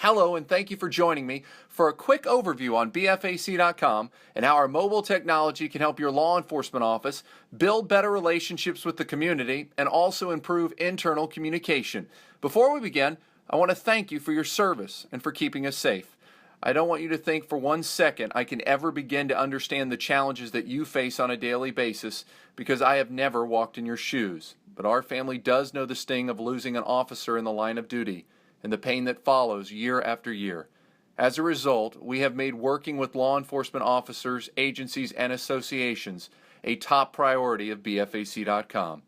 Hello, and thank you for joining me for a quick overview on BFAC.com and how our mobile technology can help your law enforcement office build better relationships with the community and also improve internal communication. Before we begin, I want to thank you for your service and for keeping us safe. I don't want you to think for 1 second I can ever begin to understand the challenges that you face on a daily basis because I have never walked in your shoes. But our family does know the sting of losing an officer in the line of duty and the pain that follows year after year. As a result, we have made working with law enforcement officers, agencies, and associations a top priority of BFAC.com.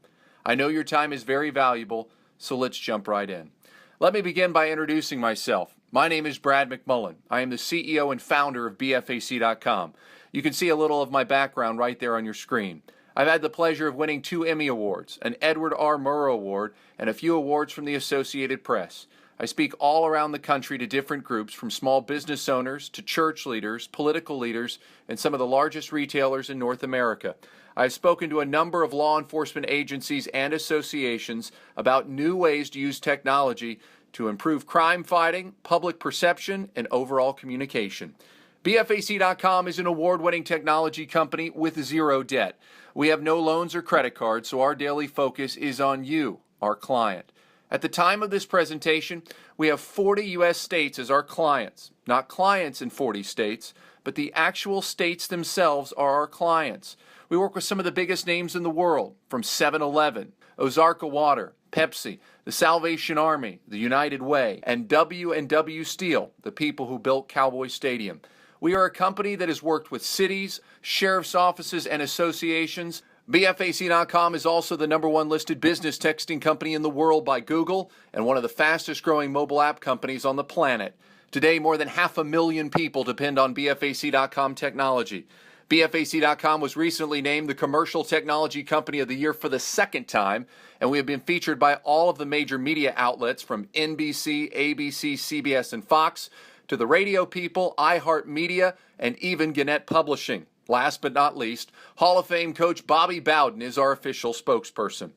I know your time is very valuable, so let's jump right in. Let me begin by introducing myself. My name is Brad McMullen. I am the CEO and founder of BFAC.com. You can see a little of my background right there on your screen. I've had the pleasure of winning 2 Emmy Awards, an Edward R. Murrow Award, and a few awards from the Associated Press. I speak all around the country to different groups, from small business owners to church leaders, political leaders, and some of the largest retailers in North America. I've spoken to a number of law enforcement agencies and associations about new ways to use technology to improve crime fighting, public perception, and overall communication. BFAC.com is an award-winning technology company with zero debt. We have no loans or credit cards, so our daily focus is on you, our client. At the time of this presentation, we have 40 U.S. states as our clients. Not clients in 40 states, but the actual states themselves are our clients. We work with some of the biggest names in the world, from 7-Eleven, Ozarka Water, Pepsi, the Salvation Army, the United Way, and W&W Steel, the people who built Cowboy Stadium. We are a company that has worked with cities, sheriff's offices, and associations. BFAC.com is also the #1 listed business texting company in the world by Google and one of the fastest growing mobile app companies on the planet. Today, more than 500,000 people depend on BFAC.com technology. BFAC.com was recently named the Commercial Technology Company of the Year for the 2nd time, and we have been featured by all of the major media outlets from NBC, ABC, CBS, and Fox to the Radio People, iHeartMedia, and even Gannett Publishing. Last but not least, Hall of Fame coach Bobby Bowden is our official spokesperson.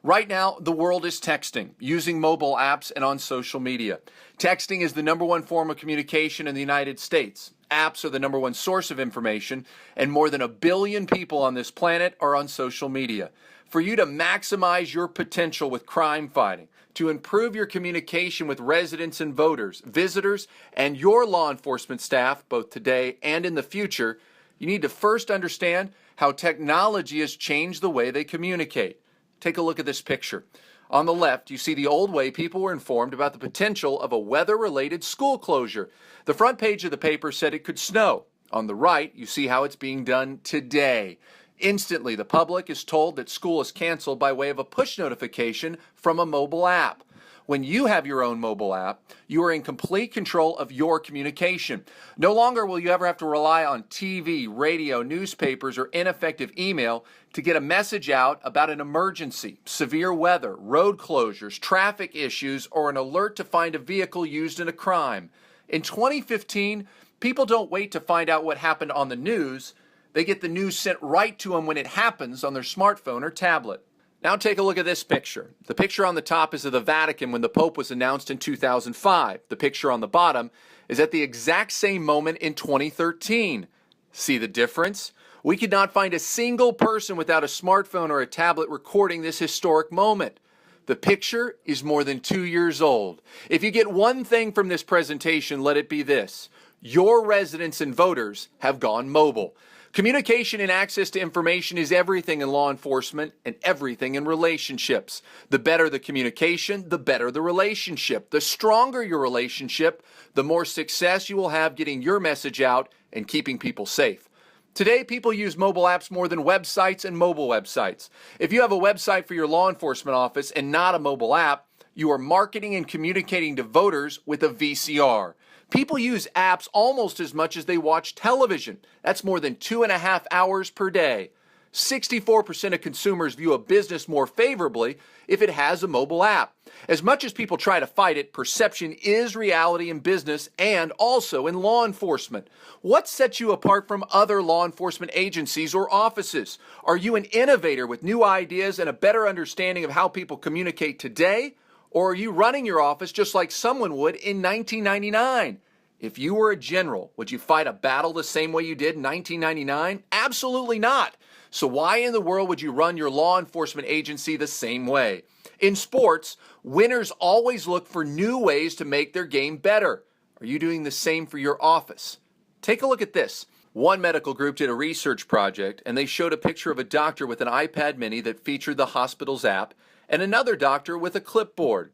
Right now, the world is texting, using mobile apps and on social media. Texting is the #1 form of communication in the United States. Apps are the #1 source of information, and more than 1 billion people on this planet are on social media. For you to maximize your potential with crime fighting, to improve your communication with residents and voters, visitors, and your law enforcement staff, both today and in the future, you need to first understand how technology has changed the way they communicate. Take a look at this picture. On the left, you see the old way people were informed about the potential of a weather-related school closure. The front page of the paper said it could snow. On the right, you see how it's being done today. Instantly, the public is told that school is canceled by way of a push notification from a mobile app. When you have your own mobile app, you are in complete control of your communication. No longer will you ever have to rely on TV, radio, newspapers, or ineffective email to get a message out about an emergency, severe weather, road closures, traffic issues, or an alert to find a vehicle used in a crime. In 2015, people don't wait to find out what happened on the news. They get the news sent right to them when it happens on their smartphone or tablet. Now take a look at this picture. The picture on the top is of the Vatican when the Pope was announced in 2005. The picture on the bottom is at the exact same moment in 2013. See the difference? We could not find a single person without a smartphone or a tablet recording this historic moment. The picture is more than 2 years old. If you get one thing from this presentation, let it be this: your residents and voters have gone mobile. Communication and access to information is everything in law enforcement and everything in relationships. The better the communication, the better the relationship. The stronger your relationship, the more success you will have getting your message out and keeping people safe. Today, people use mobile apps more than websites and mobile websites. If you have a website for your law enforcement office and not a mobile app, you are marketing and communicating to voters with a VCR. People use apps almost as much as they watch television. That's more than 2.5 hours per day. 64% of consumers view a business more favorably if it has a mobile app. As much as people try to fight it, perception is reality in business and also in law enforcement. What sets you apart from other law enforcement agencies or offices? Are you an innovator with new ideas and a better understanding of how people communicate today? Or are you running your office just like someone would in 1999? If you were a general, would you fight a battle the same way you did in 1999? Absolutely not. So why in the world would you run your law enforcement agency the same way? In sports, winners always look for new ways to make their game better. Are you doing the same for your office? Take a look at this. One medical group did a research project, and they showed a picture of a doctor with an iPad mini that featured the hospital's app, and another doctor with a clipboard.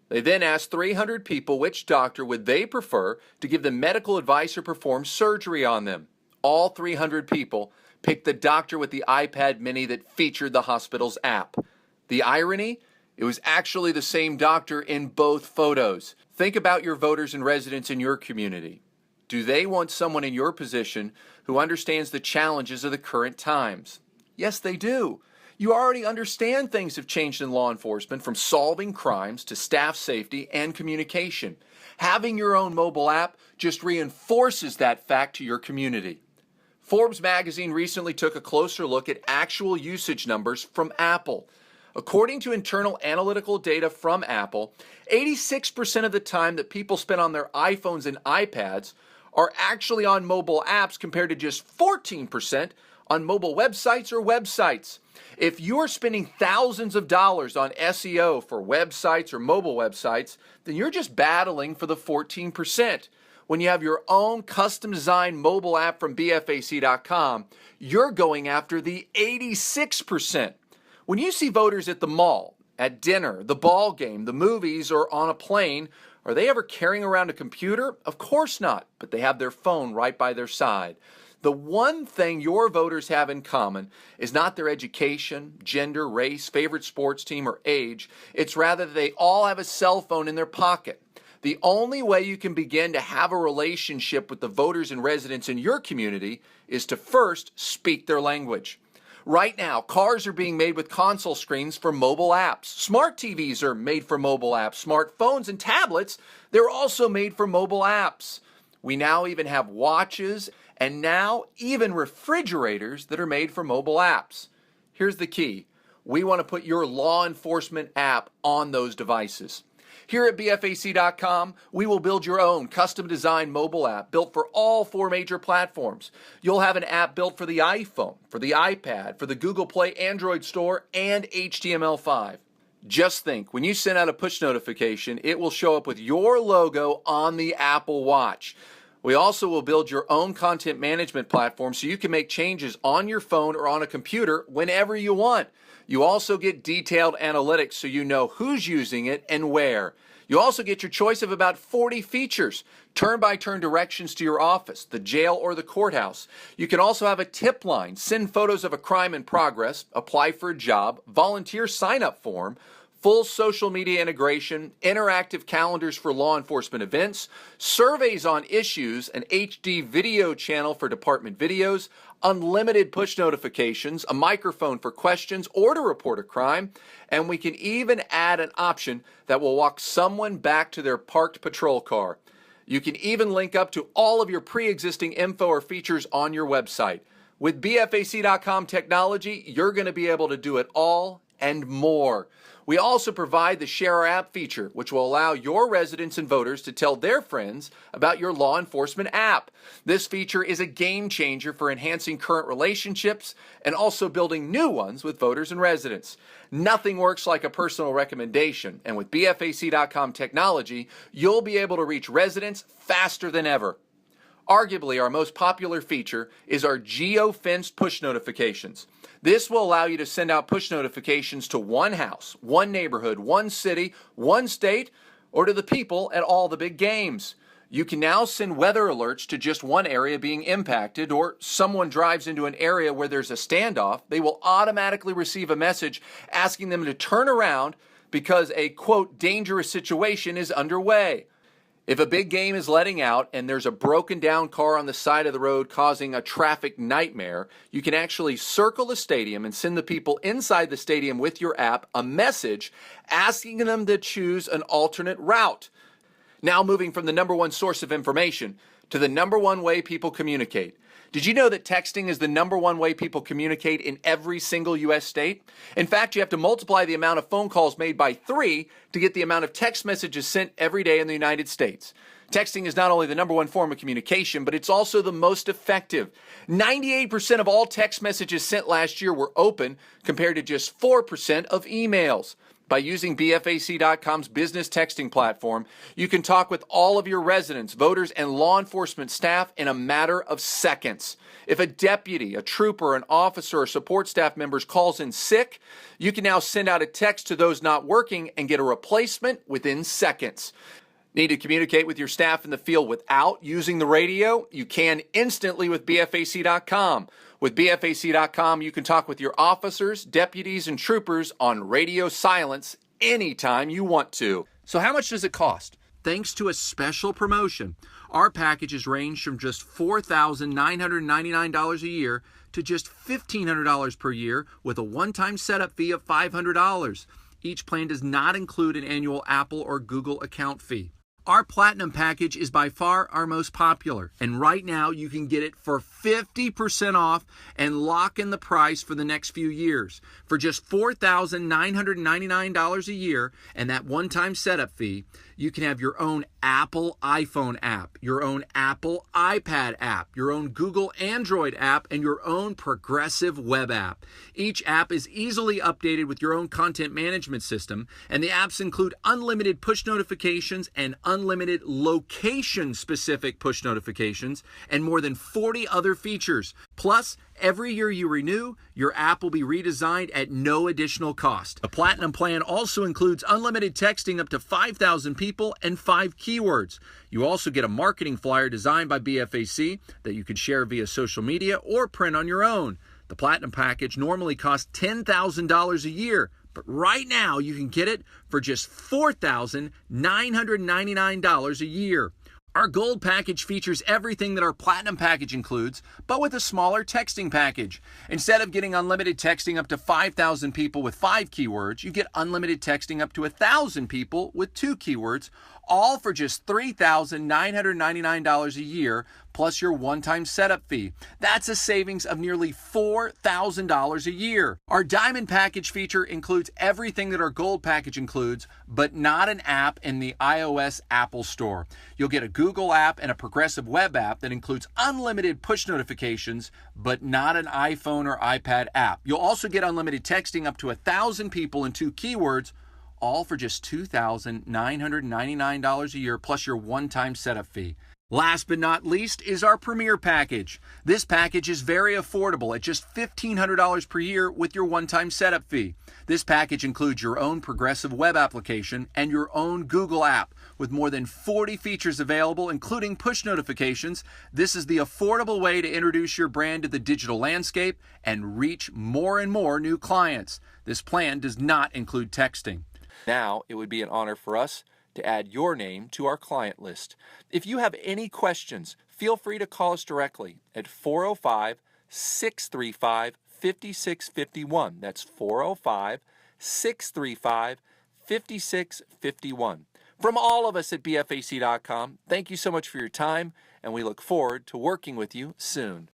They then asked 300 people which doctor would they prefer to give them medical advice or perform surgery on them. All 300 people picked the doctor with the iPad mini that featured the hospital's app. The irony? It was actually the same doctor in both photos. Think about your voters and residents in your community. Do they want someone in your position who understands the challenges of the current times? Yes, they do. You already understand things have changed in law enforcement, from solving crimes to staff safety and communication. Having your own mobile app just reinforces that fact to your community. Forbes magazine recently took a closer look at actual usage numbers from Apple. According to internal analytical data from Apple, 86% of the time that people spend on their iPhones and iPads are actually on mobile apps, compared to just 14% on mobile websites or websites. If you're spending thousands of dollars on SEO for websites or mobile websites, then you're just battling for the 14%. When you have your own custom designed mobile app from BFAC.com, you're going after the 86%. When you see voters at the mall, at dinner, the ball game, the movies, or on a plane, are they ever carrying around a computer? Of course not, but they have their phone right by their side. The one thing your voters have in common is not their education, gender, race, favorite sports team, or age. It's rather that they all have a cell phone in their pocket. The only way you can begin to have a relationship with the voters and residents in your community is to first speak their language. Right now, cars are being made with console screens for mobile apps. Smart TVs are made for mobile apps. Smartphones and tablets, they're also made for mobile apps. We now even have watches and now even refrigerators that are made for mobile apps. Here's the key. We want to put your law enforcement app on those devices. Here at BFAC.com, we will build your own custom-designed mobile app built for all 4 major platforms. You'll have an app built for the iPhone, for the iPad, for the Google Play Android store, and HTML5. Just think, when you send out a push notification, it will show up with your logo on the Apple Watch. We also will build your own content management platform so you can make changes on your phone or on a computer whenever you want. You also get detailed analytics so you know who's using it and where. You also get your choice of about 40 features, turn-by-turn directions to your office, the jail, or the courthouse. You can also have a tip line, send photos of a crime in progress, apply for a job, volunteer sign-up form, full social media integration, interactive calendars for law enforcement events, surveys on issues, an HD video channel for department videos, unlimited push notifications, a microphone for questions or to report a crime, and we can even add an option that will walk someone back to their parked patrol car. You can even link up to all of your pre-existing info or features on your website. With BFAC.com technology, you're going to be able to do it all and more. We also provide the Share Our App feature, which will allow your residents and voters to tell their friends about your law enforcement app. This feature is a game changer for enhancing current relationships and also building new ones with voters and residents. Nothing works like a personal recommendation, and with BFAC.com technology, you'll be able to reach residents faster than ever. Arguably, our most popular feature is our geo-fenced push notifications. This will allow you to send out push notifications to one house, one neighborhood, one city, one state, or to the people at all the big games. You can now send weather alerts to just one area being impacted, or someone drives into an area where there's a standoff. They will automatically receive a message asking them to turn around because a, quote, dangerous situation is underway. If a big game is letting out and there's a broken down car on the side of the road causing a traffic nightmare, you can actually circle the stadium and send the people inside the stadium with your app a message asking them to choose an alternate route. Now moving from the number one source of information to the number one way people communicate. Did you know that texting is the #1 way people communicate in every single U.S. state? In fact, you have to multiply the amount of phone calls made by 3 to get the amount of text messages sent every day in the United States. Texting is not only the #1 form of communication, but it's also the most effective. 98% of all text messages sent last year were open, compared to just 4% of emails. By using BFAC.com's business texting platform, you can talk with all of your residents, voters, and law enforcement staff in a matter of seconds. If a deputy, a trooper, an officer, or support staff members calls in sick, you can now send out a text to those not working and get a replacement within seconds. Need to communicate with your staff in the field without using the radio? You can instantly with BFAC.com. With BFAC.com, you can talk with your officers, deputies, and troopers on radio silence anytime you want to. So how much does it cost? Thanks to a special promotion, our packages range from just $4,999 a year to just $1,500 per year with a one-time setup fee of $500. Each plan does not include an annual Apple or Google account fee. Our Platinum package is by far our most popular, and right now you can get it for 50% off and lock in the price for the next few years. For just $4,999 a year and that one-time setup fee, you can have your own Apple iPhone app, your own Apple iPad app, your own Google Android app, and your own Progressive web app. Each app is easily updated with your own content management system, and the apps include unlimited push notifications and unlimited location-specific push notifications, and more than 40 other features. Plus, every year you renew, your app will be redesigned at no additional cost. The Platinum plan also includes unlimited texting up to 5,000 people and 5 keywords. You also get a marketing flyer designed by BFAC that you can share via social media or print on your own. The Platinum package normally costs $10,000 a year, but right now you can get it for just $4,999 a year. Our Gold package features everything that our Platinum package includes, but with a smaller texting package. Instead of getting unlimited texting up to 5,000 people with 5 keywords, you get unlimited texting up to 1,000 people with 2 keywords, all for just $3,999 a year, plus your one-time setup fee. That's a savings of nearly $4,000 a year. Our Diamond package feature includes everything that our Gold package includes, but not an app in the iOS Apple Store. You'll get a Google app and a Progressive web app that includes unlimited push notifications, but not an iPhone or iPad app. You'll also get unlimited texting up to 1,000 people and 2 keywords, all for just $2,999 a year, plus your one-time setup fee. Last but not least is our Premier package. This package is very affordable at just $1,500 per year with your one-time setup fee. This package includes your own Progressive web application and your own Google app with more than 40 features available, including push notifications. This is the affordable way to introduce your brand to the digital landscape and reach more and more new clients. This plan does not include texting. Now, it would be an honor for us to add your name to our client list. If you have any questions, feel free to call us directly at 405-635-5651. That's 405-635-5651. From all of us at BFAC.com, thank you so much for your time, and we look forward to working with you soon.